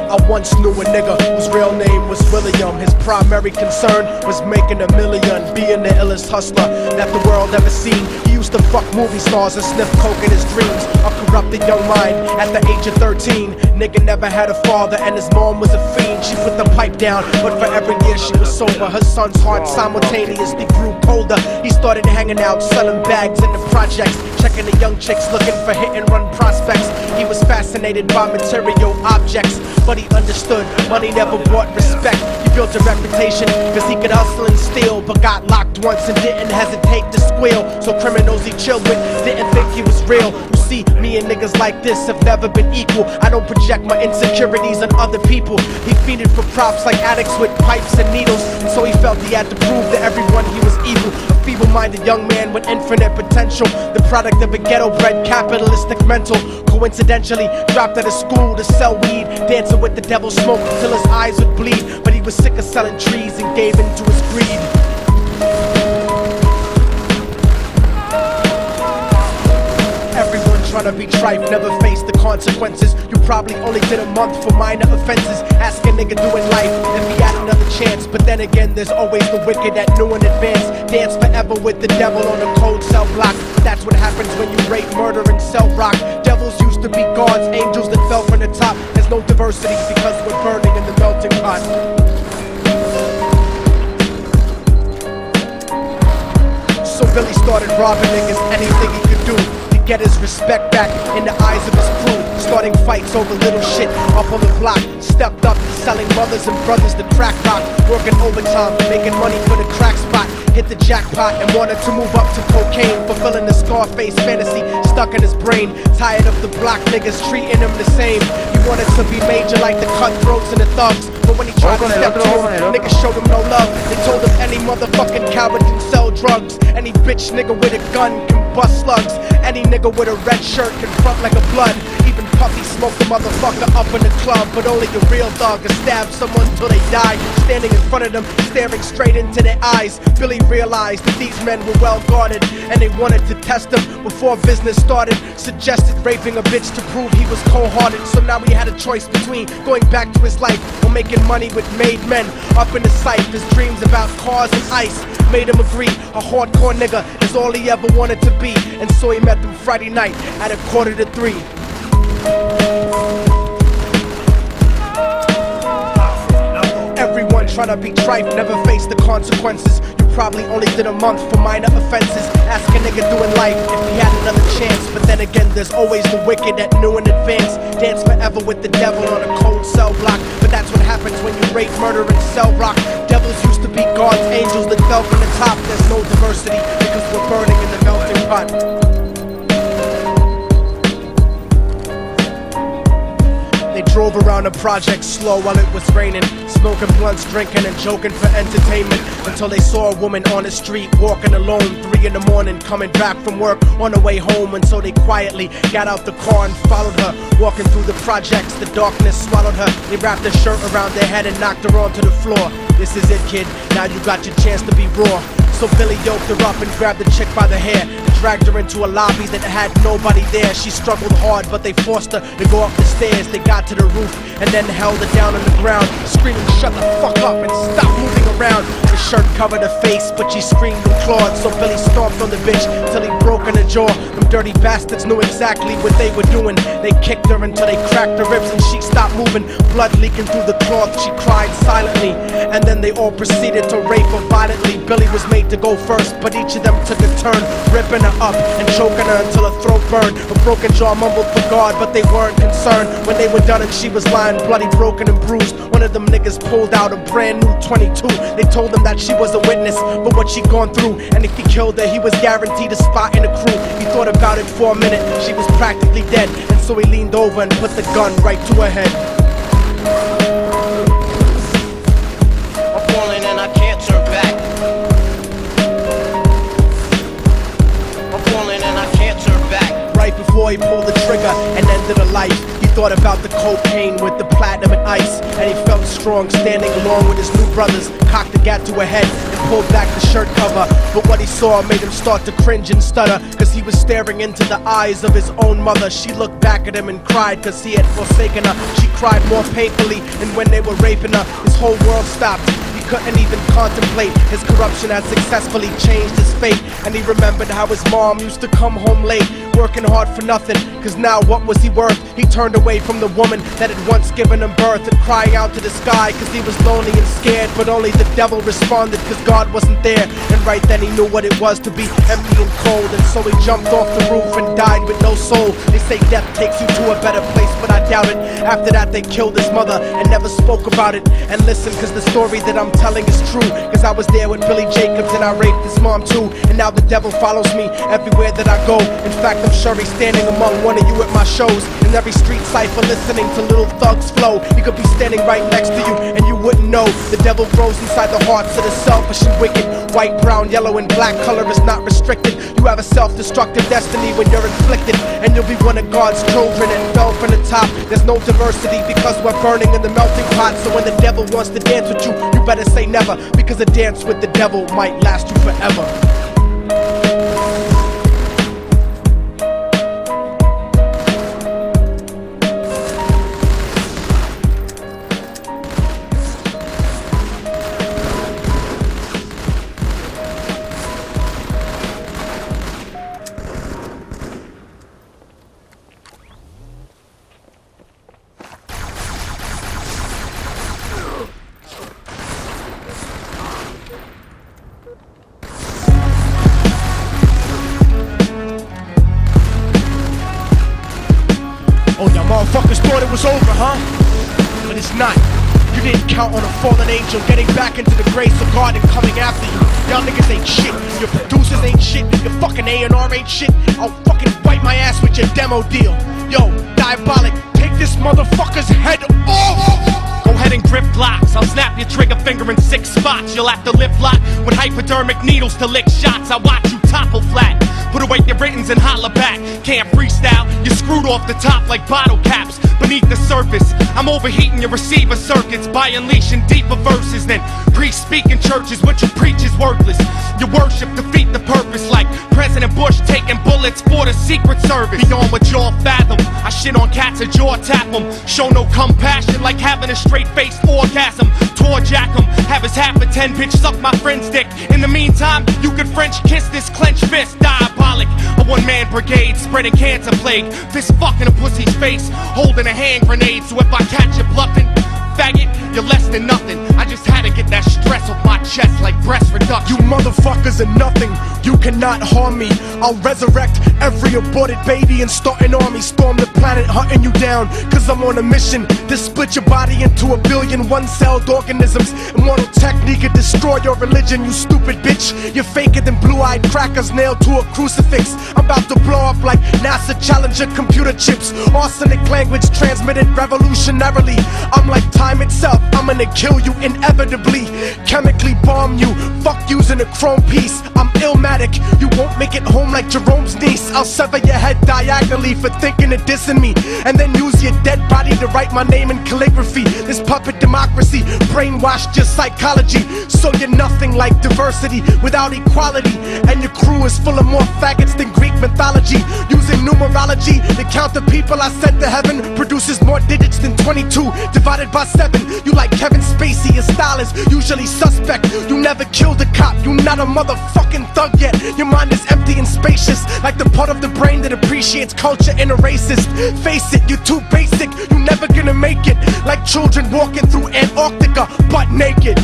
I once knew a nigga whose real name was William. His primary concern was making $1 million, being the illest hustler that the world ever seen. He used to fuck movie stars and sniff coke in his dreams. A corrupted young mind at the age of 13. Nigga never had a father and his mom was a fiend. She put the pipe down, but for every year she was sober. Her son's heart simultaneously grew colder. He started hanging out, selling bags in the projects, checking the young chicks, looking for hit and run prospects. He was fascinated by material objects, but he understood money never brought respect. He built a reputation cause he could hustle and steal, but got locked once and didn't hesitate to squeal. So criminals he chilled with didn't think he was real. You see, me and niggas like this have never been equal. I don't project my insecurities on other people. He feeded for props like addicts with pipes and needles, and so he felt he had to prove to everyone he was evil. A feeble-minded young man with infinite potential, the product of a ghetto-bred capitalistic mental. Coincidentally, dropped out of school to sell weed, dancing with the devil smoke until his eyes would bleed. But he was sick of selling trees and gave in to his greed. Everyone trying to be tripe never faced the consequences. You probably only did a month for minor offenses. Ask a nigga doing life if he had another chance. But then again, there's always the wicked that knew in advance. Dance forever with the devil on a cold cell block. That's what happens when you rape, murder, and sell rock. Devils used to be gods, angels that fell from the top. There's no diversity because we're burning in the melting pot. So Billy started robbing niggas, anything he could do to get his respect back in the eyes of his crew. Starting fights over little shit up on the block. Stepped up to selling mothers and brothers the crack rock. Working overtime, making money for the crack spot. Hit the jackpot and wanted to move up to cocaine, fulfilling the Scarface fantasy stuck in his brain. Tired of the block niggas treating him the same. He wanted to be major like the cutthroats and the thugs, but when he tried to step to him, niggas showed him no love. They told him any motherfucking coward can sell drugs. Any bitch nigga with a gun can bust slugs. Any nigga with a red shirt can front like a blood. Even Puffy smoked the motherfucker up in the club, but only a real thug can stab someone till they die. Standing in front of them, staring straight into their eyes, Billy realized that these men were well guarded, and they wanted to test him before business started. Suggested raping a bitch to prove he was cold-hearted. So now he had a choice between going back to his life or making money with made men. Up in the sight, his dreams about cars and ice made him agree a hardcore nigga is all he ever wanted to be. And so he met them Friday night at 2:45. Everyone trying to be tripe never faced the consequences. You probably only did a month for minor offenses. Ask a nigga doing life if he had another chance. But then again, there's always the wicked that knew in advance. Dance forever with the devil on a cold cell block. But that's what happens when you rape, murder, and sell rock. Devils used to be gods, angels that fell from the top. There's no diversity because we're burning in the melting pot. They drove around the project slow while it was raining, smoking blunts, drinking and joking for entertainment, until they saw a woman on the street walking alone, 3 in the morning, coming back from work on her way home. And so they quietly got out the car and followed her, walking through the projects. The darkness swallowed her. They wrapped her shirt around their head and knocked her onto the floor. This is it, kid, now you got your chance to be raw. So Billy yoked her up and grabbed the chick by the hair and dragged her into a lobby that had nobody there. She struggled hard, but they forced her to go up the stairs. They got to the roof and then held her down on the ground, screaming, "Shut the fuck up and stop moving around." The shirt covered her face, but she screamed and clawed. So Billy stomped on the bitch till he broke in her jaw. Them dirty bastards knew exactly what they were doing. They kicked her until they cracked her ribs and she stopped moving. Blood leaking through the cloth, she cried silently. And then they all proceeded to rape her violently. Billy was made to go first, but each of them took a turn, ripping her up and choking her until her throat burned. Her broken jaw mumbled for God, but they weren't concerned. When they were done and she was lying bloody, broken and bruised, one of them niggas pulled out a brand new 22. They told him that she was a witness for what she'd gone through, and if he killed her, he was guaranteed a spot in the crew. He thought about it for a minute, she was practically dead, and so he leaned over and put the gun right to her head. I'm falling and I can't turn back. I'm falling and I can't turn back. Right before he pulled the trigger and ended her life, he thought about the cocaine with the platinum and ice, and he felt strong standing along with his new brothers. Cocked the gat to her head and pulled back the shirt cover, but what he saw made him start to cringe and stutter, cause he was staring into the eyes of his own mother. She looked back at him and cried cause he had forsaken her. She cried more painfully than when they were raping her. His whole world stopped. He couldn't even contemplate. His corruption had successfully changed his fate, and he remembered how his mom used to come home late, working hard for nothing, cause now what was he worth? He turned away from the woman that had once given him birth, and crying out to the sky cause he was lonely and scared, but only the devil responded cause God wasn't there. And right then he knew what it was to be empty and cold, and so he jumped off the roof and died with no soul. They say death takes you to a better place, but I doubt it. After that they killed his mother and never spoke about it. And listen, cause the story that I'm telling is true, cause I was there with Billy Jacobs and I raped his mom too. And now the devil follows me everywhere that I go. In fact, I'm sure he's standing among one of you at my shows. In every street cipher listening to Little Thug's flow. He could be standing right next to you and you wouldn't know. The devil grows inside the hearts of the selfish and wicked. White, brown, yellow and black color is not restricted. You have a self-destructive destiny when you're inflicted, and you'll be one of God's children and fell from the top. There's no diversity because we're burning in the melting pot. So when the devil wants to dance with you, you better say never, because a dance with the devil might last you forever. Oh, y'all motherfuckers thought it was over, huh? But it's not. You didn't count on a fallen angel getting back into the grace of God and coming after you. Y'all niggas ain't shit. Your producers ain't shit. Your fucking A&R ain't shit. I'll fucking wipe my ass with your demo deal. Yo, Diabolic, take this motherfucker's head off! Go ahead and grip blocks. I'll snap your trigger finger in 6 spots. You'll have to lip lock with hypodermic needles to lick shots. I watch you topple flat. Put away your writtens and holler back. Can't freestyle, you're screwed off the top like bottle caps. Beneath the surface, I'm overheating your receiver circuits by unleashing deeper verses than priests speak in churches. What you preach is worthless. Your worship defeat the purpose, like President Bush taking bullets for the Secret Service. Beyond what y'all fathom, I shit on cats and jaw tap them. Show no compassion like having a straight-faced orgasm. Tour jack 'em, have his half a 10 bitch suck my friend's dick. In the meantime, you could French kiss this clenched fist. Diabolic, a one-man brigade spreading cancer plague. Fist fucking a pussy's face, holding a hand grenade. So if I catch you bluffing, faggot, you're less than nothing. I just had to get that stress off my chest like breast reduction. You motherfuckers are nothing. You cannot harm me. I'll resurrect every aborted baby and start an army. Storm the planet hunting you down, cause I'm on a mission to split your body into 1 billion one-celled organisms. Immortal technique could destroy your religion, you stupid bitch. You're faker than blue-eyed crackers nailed to a crucifix. I'm about to blow up like NASA Challenger computer chips. Arsenic language transmitted revolutionarily. I'm like time itself, I'm gonna kill you inevitably. Chemically bomb you, fuck using a chrome piece. I'm illmatic, you won't make it home like Jerome's niece. I'll sever your head diagonally for thinking of dissing me, and then use your dead body to write my name in calligraphy. This puppet democracy brainwashed your psychology, so you're nothing like diversity without equality. And your crew is full of more faggots than Greek mythology. Using numerology to count the people I sent to heaven produces more digits than 22 divided by 7. You like Kevin Spacey, your style is usually suspect. You never killed a cop, you not a motherfucking thug yet. Your mind is empty and spacious, like the part of the brain that appreciates culture in a racist. Face it, you're too basic, you're never gonna make it. Like children walking through Antarctica butt naked.